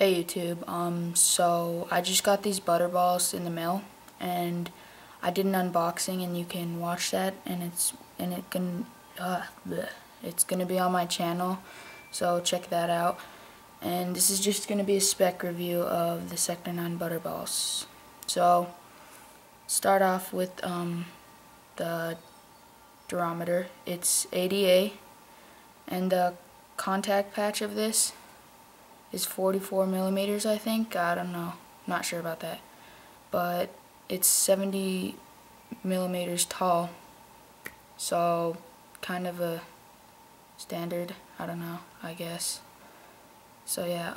Hey YouTube, so I just got these Butterballs in the mail, and I did an unboxing, and you can watch that, and it's gonna be on my channel, so check that out. And this is just gonna be a spec review of the Sector 9 Butterballs. So start off with the durometer. It's ADA, and the contact patch of this is 44 millimeters, I think. I don't know, not sure about that, but it's 70 millimeters tall, so kind of a standard, I don't know, I guess. So yeah,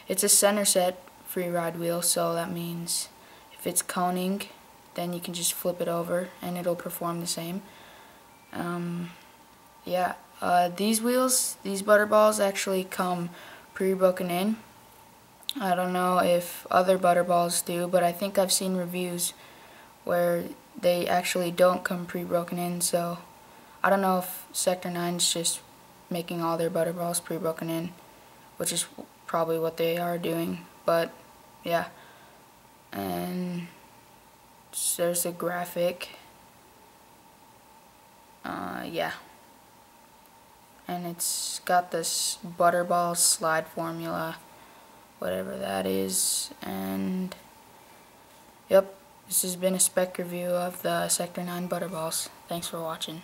it's a center set free ride wheel, so that means if it's coning, then you can just flip it over and it'll perform the same. Yeah, these Butterballs actually come pre-broken in. I don't know if other Butterballs do, but I think I've seen reviews where they actually don't come pre-broken in, so I don't know if Sector 9 is just making all their Butterballs pre-broken in, which is probably what they are doing, but yeah. And there's a graphic. Yeah. And it's got this Butterball slide formula, whatever that is, and yep, this has been a spec review of the Sector 9 Butterballs. Thanks for watching.